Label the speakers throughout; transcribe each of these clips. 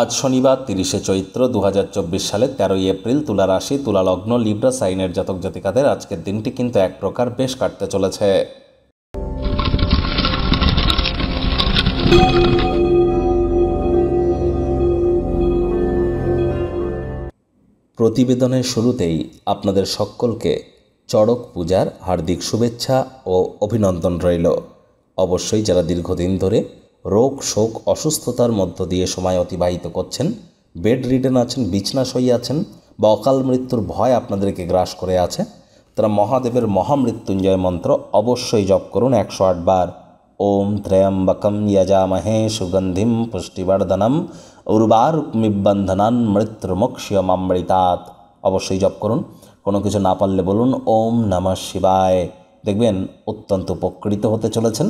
Speaker 1: আজ শনিবার 30শে চৈত্র 2024 সালের 13ই এপ্রিল তুলা রাশি তুলা লগ্ন লিব্রা সাইনের জাতক জাতিকাদের আজকের দিনটি কিন্তু এক প্রকার বেশ কাটতে চলেছে। প্রতিবেদনের শুরুতেই আপনাদের সকলকে চড়ক পূজার হার্দিক শুভেচ্ছা ও অভিনন্দন রইল। অবশ্যই যারা দীর্ঘদিন ধরে রোগ শোক অসুস্থতার মধ্য দিয়ে সময় অতিবাহিত করছেন, বেড রিডেন আছেন, বিছনাশয়ী আছেন বা অকাল মৃত্যুর ভয় আপনাদেরকে গ্রাস করে আছে, তারা মহাদেবের মহামৃত্যুঞ্জয় মন্ত্র অবশ্যই জপ করুন 108 বার। ওম ত্র্যম্বকম যজামহে সুগন্ধিম পুষ্টিবর্ধনম উর্বারুকমিবন্ধনান মৃত্যুর্মোক্ষয়মামৃতাৎ। অবশ্যই জপ করুন। কোনো কিছু না পারলে বলুন ওম নমঃ শিবায়, দেখবেন অত্যন্ত উপকৃত হতে চলেছেন।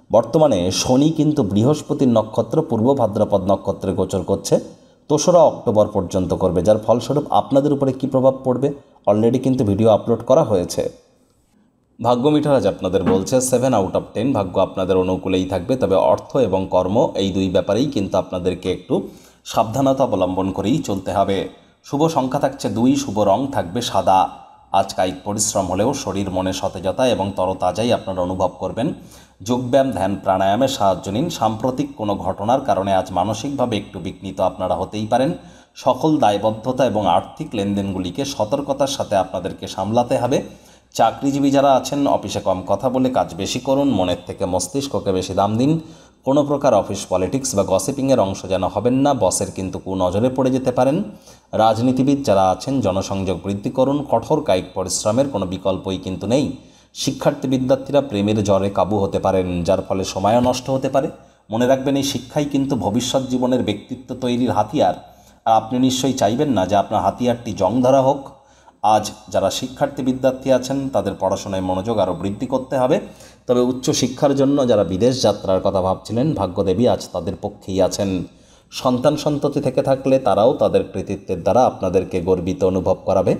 Speaker 1: বর্তমানে শনি কিন্তু বৃহস্পতির নক্ষত্র পূর্ব ভাদ্রপদ নক্ষত্রে গোচর করছে, 2রা অক্টোবর পর্যন্ত করবে, যার ফলস্বরূপ আপনাদের উপরে কী প্রভাব পড়বে অলরেডি কিন্তু ভিডিও আপলোড করা হয়েছে। ভাগ্য মিটার আজ আপনাদের বলছে 7 আউট অফ 10 ভাগ্য আপনাদের অনুকূলেই থাকবে, তবে অর্থ এবং কর্ম এই দুই ব্যাপারেই কিন্তু আপনাদেরকে একটু সাবধানতা অবলম্বন করেই চলতে হবে। শুভ সংখ্যা থাকছে 2, শুভ রং থাকবে সাদা। আজ কায়িক পরিশ্রম হলেও শরীর মনে সতেজতা এবং তরতাজাই আপনারা অনুভব করবেন। যোগব্যায়াম ধ্যান প্রাণায়ামের সাহায্য নিন। সাম্প্রতিক কোনো ঘটনার কারণে আজ মানসিকভাবে একটু বিঘ্নিত আপনারা হতেই পারেন। সকল দায়বদ্ধতা এবং আর্থিক লেনদেনগুলিকে সতর্কতার সাথে আপনাদেরকে সামলাতে হবে। চাকরিজীবী যারা আছেন অফিসে কম কথা বলে কাজ বেশি করুন, মনের থেকে মস্তিষ্ককে বেশি দাম দিন। কোনো প্রকার অফিস পলিটিক্স বা গসিপিংয়ের অংশ যেন হবেন না, বসের কিন্তু কুনজরে পড়ে যেতে পারেন। রাজনীতিবিদ যারা আছেন জনসংযোগ বৃদ্ধি করুন, কঠোর কায়িক পরিশ্রমের কোনো বিকল্পই কিন্তু নেই। শিক্ষার্থী বিদ্যার্থীরা প্রেমের জ্বরে কাবু হতে পারেন, যার ফলে সময়ও নষ্ট হতে পারে। মনে রাখবেন এই শিক্ষাই কিন্তু ভবিষ্যৎ জীবনের ব্যক্তিত্ব তৈরির হাতিয়ার, আর আপনি নিশ্চয়ই চাইবেন না যে আপনার হাতিয়ারটি জং ধরা হোক। আজ যারা শিক্ষার্থী বিদ্যার্থী আছেন তাদের পড়াশোনায় মনোযোগ আরও বৃদ্ধি করতে হবে। তবে উচ্চশিক্ষার জন্য যারা বিদেশ যাত্রার কথা ভাবছিলেন, ভাগ্যদেবী আজ তাদের পক্ষেই আছেন। সন্তান সন্ততি থেকে থাকলে তারাও তাদের কৃতিত্বের দ্বারা আপনাদেরকে গর্বিত অনুভব করাবে।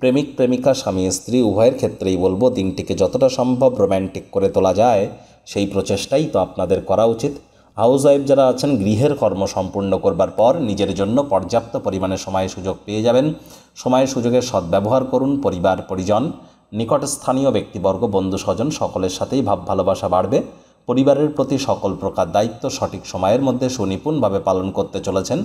Speaker 1: প্রেমিক প্রেমিকা স্বামী স্ত্রী উভয়ের ক্ষেত্রেই বলবো দিনটিকে যতটা সম্ভব রোম্যান্টিক করে তোলা যায় সেই প্রচেষ্টাই তো আপনাদের করা উচিত। হাউস ওয়াইফ যারা আছেন গৃহের কর্ম সম্পূর্ণ করবার পর নিজের জন্য পর্যাপ্ত পরিমাণে সময় সুযোগ পেয়ে যাবেন। সময়ের সুযোগের সদ্ব্যবহার করুন। পরিবার পরিজন নিকট স্থানীয় ব্যক্তিবর্গ বন্ধু স্বজন সকলের সাথেই ভাব ভালোবাসা বাড়বে। পরিবারের প্রতি সকল প্রকার দায়িত্ব সঠিক সময়ের মধ্যে সুনিপুণভাবে পালন করতে চলেছেন।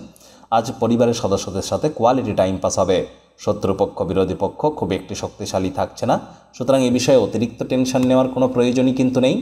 Speaker 1: আজ পরিবারের সদস্যদের সাথে কোয়ালিটি টাইম পাস হবে। শত্রুপক্ষ বিরোধী পক্ষ খুব একটি শক্তিশালী থাকছে না, সুতরাং এ বিষয়ে অতিরিক্ত টেনশন নেওয়ার কোনো প্রয়োজনই কিন্তু নেই।